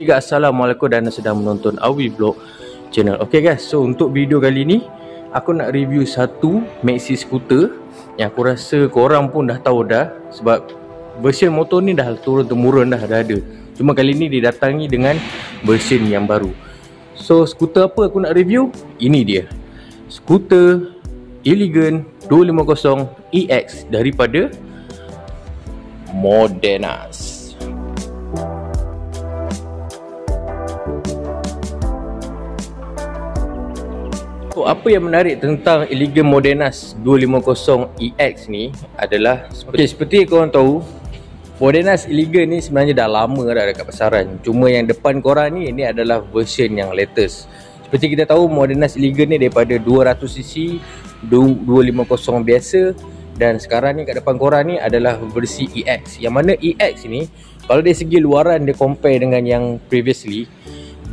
guys, Assalamualaikum dan sedang menonton Awi Vlog channel. Okay guys, so untuk video kali ni aku nak review satu maxi scooter yang aku rasa korang pun dah tahu dah, sebab version motor ni dah turun-temurun dah ada. Cuma kali ni didatangi dengan version yang baru. So skuter apa aku nak review? Ini dia, skuter Elegant 250 EX daripada Modenas. So, apa yang menarik tentang Elegant Modenas 250 EX ni adalah seperti korang tahu, Modenas Elegant ni sebenarnya dah lama dah dekat pasaran. Cuma yang depan korang ni, ini adalah version yang latest. Seperti kita tahu, Modenas Elegant ni daripada 200cc 250 biasa, dan sekarang ni kat depan korang ni adalah versi EX. Yang mana EX ni, kalau dari segi luaran dia compare dengan yang previously,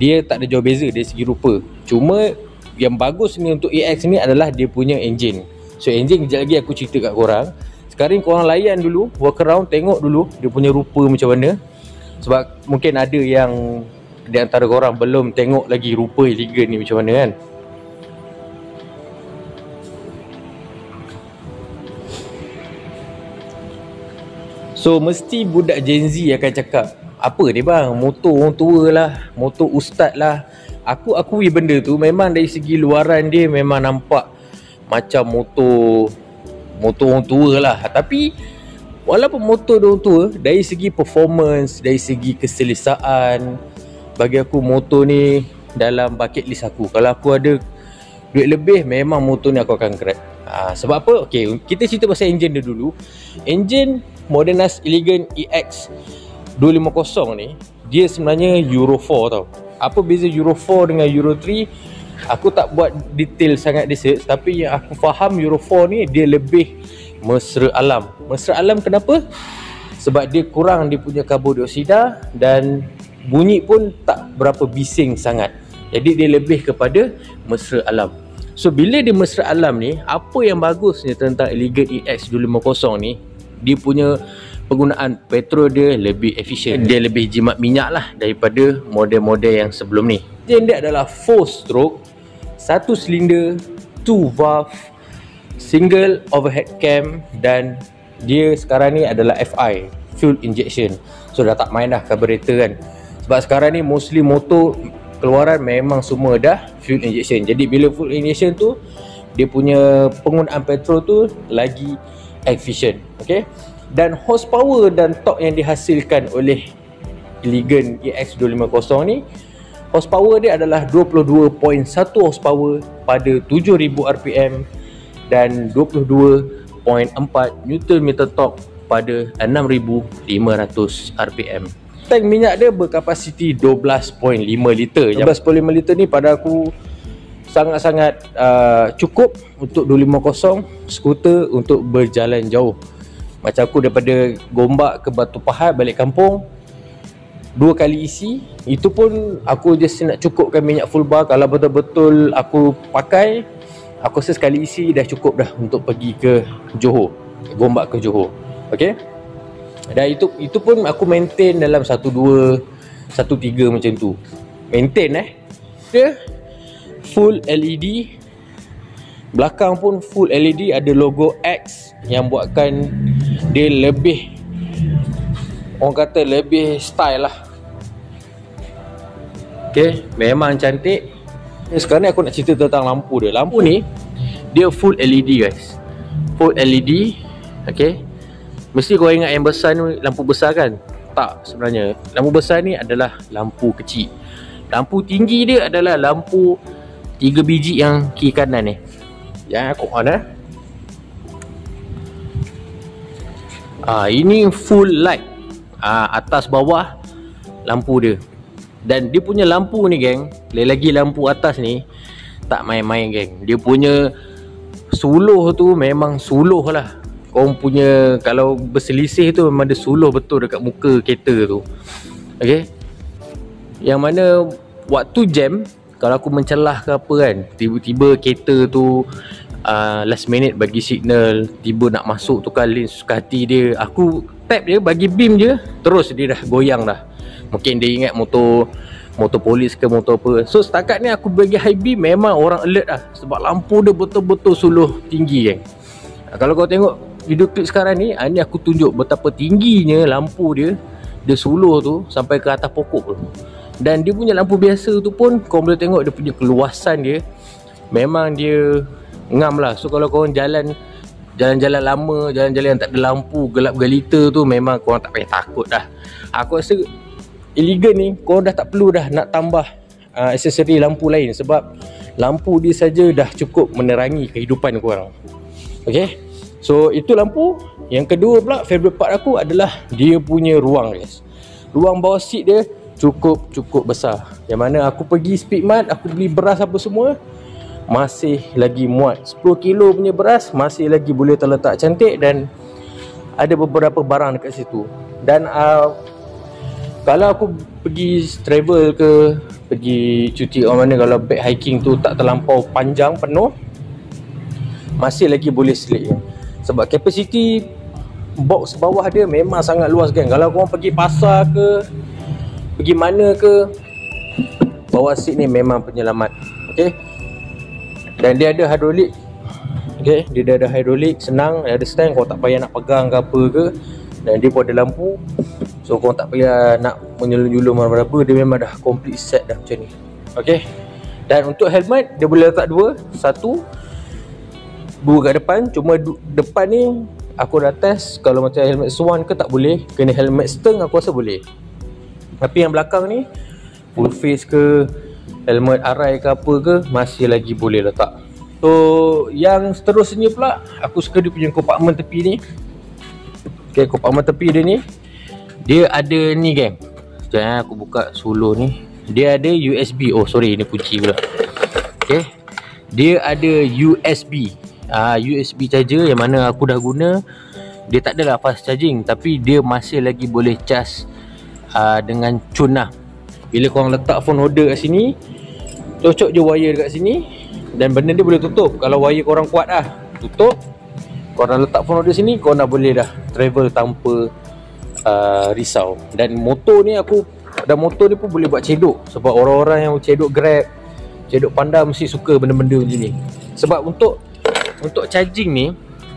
dia tak ada jauh beza dari segi rupa. Cuma yang bagus ni untuk EX ni adalah dia punya engine. So engine kejap lagi aku cerita kat korang. Sekarang korang layan dulu, walk around, tengok dulu dia punya rupa macam mana. Sebab mungkin ada yang di antara korang belum tengok lagi rupa Elegant ni macam mana kan. So mesti budak Gen Z akan cakap, apa ni bang, motor orang tua lah, motor ustaz lah. Aku akui benda tu memang dari segi luaran dia memang nampak macam motor orang tua lah. Tapi walaupun motor orang tua, dari segi performance, dari segi keselesaan, bagi aku motor ni dalam bucket list aku. Kalau aku ada duit lebih, memang motor ni aku akan grab. Sebab apa? Okay, kita cerita pasal engine dia dulu. Engine Modenas Elegant EX 250 ni, dia sebenarnya Euro 4 tau. Apa beza Euro 4 dengan Euro 3? Aku tak buat detail sangat research, tapi yang aku faham Euro 4 ni dia lebih mesra alam. Mesra alam kenapa? Sebab dia kurang dia punya karbon dioksida dan bunyi pun tak berapa bising sangat. Jadi dia lebih kepada mesra alam. So bila dia mesra alam ni, apa yang bagusnya tentang Elegant EX 250 ni, dia punya penggunaan petrol dia lebih efisien. Dia lebih jimat minyak lah daripada model-model yang sebelum ni. Engine dia adalah 4 stroke, 1 silinder, 2 valve, single overhead cam, dan dia sekarang ni adalah FI, fuel injection. So dah tak main dah carburetor kan. Sebab sekarang ni mostly motor keluaran memang semua dah fuel injection. Jadi bila fuel injection tu, dia punya penggunaan petrol tu lagi efisien. Okay. Dan horsepower dan torque yang dihasilkan oleh Elegant EX 250 ni, horsepower dia adalah 22.1 horsepower pada 7000 rpm dan 22.4 Nm torque pada 6500 rpm. Tank minyak dia berkapasiti 12.5 liter. 12.5 liter ni pada aku sangat-sangat cukup untuk 250 skuter untuk berjalan jauh. Macam aku daripada Gombak ke Batu Pahat balik kampung 2 kali isi, itu pun aku just nak cukupkan minyak full bar. Kalau betul-betul aku pakai, aku rasa sekali isi dah cukup dah untuk pergi ke Johor, Gombak ke Johor. Okay. Dan itu pun aku maintain dalam 1.2 1.3 macam tu. Maintain dia full LED. Belakang pun full LED, ada logo X yang buatkan dia lebih, orang kata lebih style lah. Okay, memang cantik. Sekarang ni aku nak cerita tentang lampu dia. Lampu ni dia full LED guys, full LED. Okay, mesti kau ingat yang besar ni lampu besar kan? Tak, sebenarnya lampu besar ni adalah lampu kecil. Lampu tinggi dia adalah lampu 3 biji yang kiri kanan ni, yang aku on ini full light, atas bawah lampu dia. Dan dia punya lampu ni geng, lagi lampu atas ni tak main-main geng. Dia punya suluh tu memang suluh lah. Kau punya kalau berselisih tu memang dia suluh betul dekat muka kereta tu. Okay, yang mana waktu jam, kalau aku mencelah ke apa kan, tiba-tiba kereta tu last minute bagi signal, tiba nak masuk tukar lane suka hati dia, aku tap je, bagi beam je, terus dia dah goyang dah. Mungkin dia ingat motor polis ke motor apa. So setakat ni aku bagi high beam memang orang alert lah, sebab lampu dia betul-betul suluh tinggi kan. Kalau kau tengok video klip sekarang ni, ni aku tunjuk betapa tingginya lampu dia suluh tu sampai ke atas pokok tu. Dan dia punya lampu biasa tu pun kau boleh tengok dia punya keluasan dia, memang dia ngam lah. So kalau korang jalan-jalan lama, jalan-jalan yang tak ada lampu, gelap gelita tu, memang korang tak payah takut dah. Aku rasa illegal ni korang dah tak perlu dah nak tambah aksesori lampu lain, sebab lampu dia saja dah cukup menerangi kehidupan korang. Okay, so itu lampu. Yang kedua pula, favorite part aku adalah dia punya ruang guys. Ruang bawah seat dia cukup besar, yang mana aku pergi Speedmart, aku beli beras apa semua, masih lagi muat. 10 kilo punya beras masih lagi boleh terletak cantik, dan ada beberapa barang dekat situ. Dan kalau aku pergi travel ke, pergi cuti orang mana, kalau back hiking tu tak terlampau panjang penuh, masih lagi boleh selit. Sebab kapasiti box bawah dia memang sangat luas kan. Kalau korang pergi pasar ke, pergi mana ke, bawah seat ni memang penyelamat. Okay, dan dia ada hidrolik. Okay, dia ada hidrolik, senang, ada stand, kau tak payah nak pegang ke apa ke. Dan dia pun ada lampu, so kau tak payah nak menyelum-julum apa-apa. Dia memang dah complete set dah macam ni. Okay, dan untuk helmet dia boleh letak dua kat depan. Cuma depan ni aku dah test, kalau macam helmet Swan ke tak boleh, kena helmet Stern aku rasa boleh. Tapi yang belakang ni full face ke, helmet arai ke apa ke, masih lagi boleh letak. So yang seterusnya pula, aku suka dia punya kompartmen tepi ni. Okay, kompartmen tepi dia ni, dia ada ni geng. Sekejap aku buka suluh ni. Dia ada USB. Oh sorry, ini kunci pula. Okay, dia ada USB, USB charger, yang mana aku dah guna. Dia tak adalah fast charging, tapi dia masih lagi boleh charge dengan cun lah. Bila korang letak phone holder kat sini, cocok je wire dekat sini, dan benda dia boleh tutup. Kalau wire korang kuat lah, tutup. Korang letak phone holder sini, korang dah boleh dah travel tanpa risau. Dan motor ni motor ni pun boleh buat cedok. Sebab orang-orang yang cedok Grab, cedok Panda mesti suka benda-benda macam ni. Sebab untuk charging ni,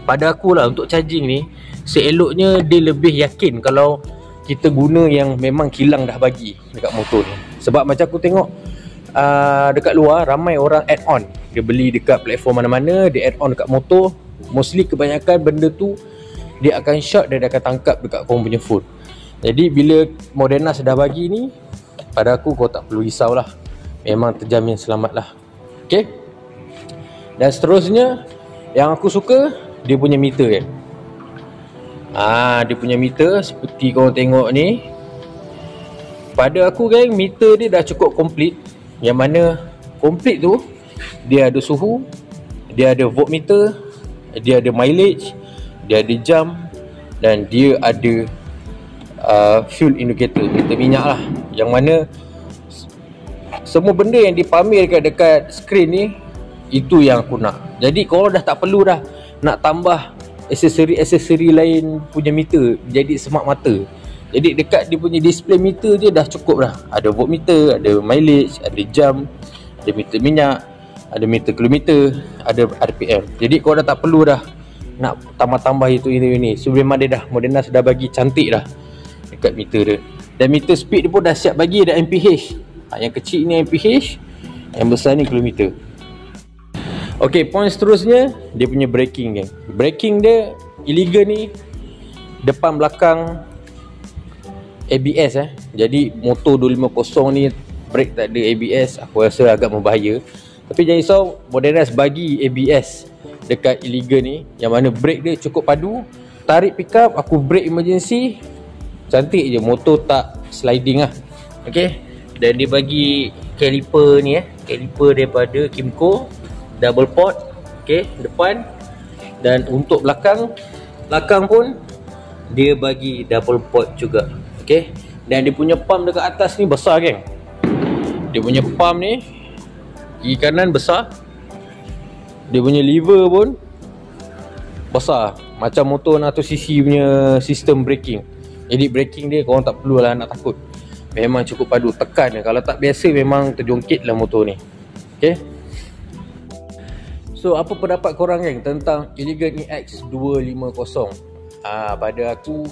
pada aku lah, untuk charging ni seeloknya dia lebih yakin kalau kita guna yang memang kilang dah bagi dekat motor ni. Sebab macam aku tengok dekat luar, ramai orang add on. Dia beli dekat platform mana-mana, dia add on dekat motor. Mostly kebanyakan benda tu dia akan short dan dia akan tangkap dekat korang punya phone. Jadi bila Moderna sudah bagi ni, pada aku kau tak perlu risau lah, memang terjamin selamat lah. Okay, dan seterusnya yang aku suka, dia punya meter kan. Dia punya meter seperti korang tengok ni. Pada aku geng, meter dia dah cukup komplit. Yang mana komplit tu, dia ada suhu, dia ada voltmeter, dia ada mileage, dia ada jam, dan dia ada fuel indicator, meter minyak lah. Yang mana semua benda yang dipamer dekat skrin ni, itu yang aku nak. Jadi korang dah tak perlu dah nak tambah aksesori lain punya meter jadi semak mata. Jadi dekat dia punya display meter je dah cukup dah. Ada voltmeter, ada mileage, ada jam, ada meter minyak, ada meter kilometer, ada RPM. Jadi kau dah tak perlu dah nak tambah-tambah itu ini. So memang dia dah, Moderna sudah bagi cantik dah dekat meter dia. Dan meter speed dia pun dah siap bagi, ada MPH. Yang kecil ni MPH, yang besar ni kilometer. Okay, point seterusnya, dia punya braking kan. Braking dia illegal ni, depan belakang ABS Jadi motor 250 ni brake tak ada ABS, aku rasa agak membahaya. Tapi jangan risau, Moderna bagi ABS dekat illegal ni, yang mana brake dia cukup padu. Tarik pick up, aku brake emergency, cantik je, motor tak sliding lah. Okay, dan dia bagi caliper ni caliper daripada Kymco, double port. Okay, depan. Dan untuk belakang pun dia bagi double port juga. Okay, dan dia punya pump dekat atas ni besar geng. Dia punya pump ni kiri kanan besar. Dia punya lever pun besar, macam motor 600cc punya sistem braking. Jadi braking dia korang tak perlulah nak takut. Memang cukup padu, tekan. Kalau tak biasa memang terjongkit lah motor ni. Okay. So apa pendapat korang geng tentang Elegant EX 250? Pada aku,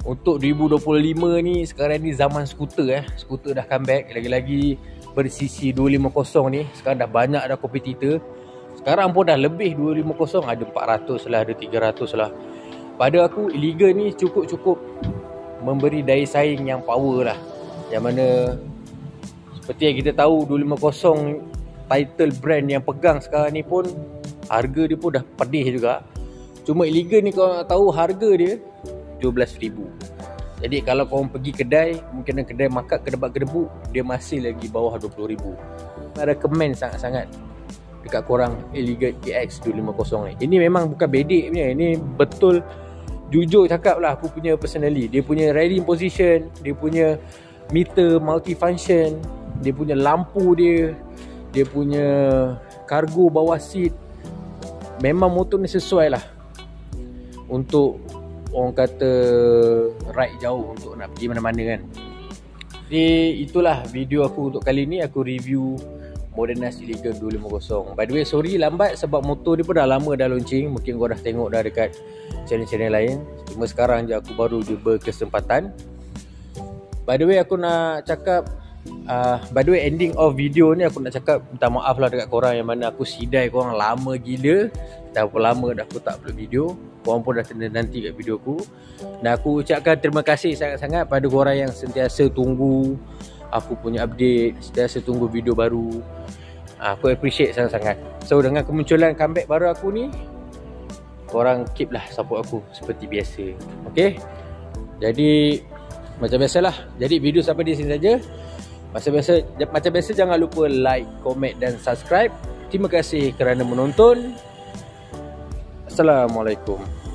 untuk 2025 ni, sekarang ni zaman skuter skuter dah comeback. Lagi-lagi bersisi 250 ni, sekarang dah banyak dah kompetitor. Sekarang pun dah lebih 250, ada 400 lah, ada 300 lah. Pada aku Elegant ni cukup memberi daya saing yang power lah. Yang mana seperti yang kita tahu, 250 title brand yang pegang sekarang ni pun harga dia pun dah pedih juga. Cuma Elegant ni kalau nak tahu, harga dia 12,000. Jadi kalau korang pergi kedai, mungkin kedai makat kedebak-kedebuk, dia masih lagi bawah 20,000. Saya recommend sangat-sangat dekat korang Elegant EX 250 ni. Ini memang bukan bedek punya, ini betul, jujur cakap lah aku punya personally. Dia punya riding position, dia punya meter multifunction, dia punya lampu dia punya kargo bawah seat, memang motor ni sesuai lah untuk orang kata ride jauh, untuk nak pergi mana-mana kan. Jadi itulah video aku untuk kali ni. Aku review Modernize Elegant 250. By the way, sorry lambat sebab motor dia pun dah lama dah launching. Mungkin kau dah tengok dah dekat channel-channel lain. Cuma sekarang je aku baru berkesempatan. By the way, aku nak cakap, by the way, ending of video ni aku nak cakap minta maaf lah dekat korang yang mana aku sidai korang lama gila. Dah berapa lama dah aku tak upload video. Korang pun dah nanti kat video aku. Dan aku ucapkan terima kasih sangat-sangat pada korang yang sentiasa tunggu aku punya update, sentiasa tunggu video baru. Aku appreciate sangat-sangat. So dengan kemunculan comeback baru aku ni, korang keep lah support aku seperti biasa. Okay. Jadi macam biasalah. Jadi video sampai di sini saja. Macam biasa jangan lupa like, komen dan subscribe. Terima kasih kerana menonton. Assalamualaikum.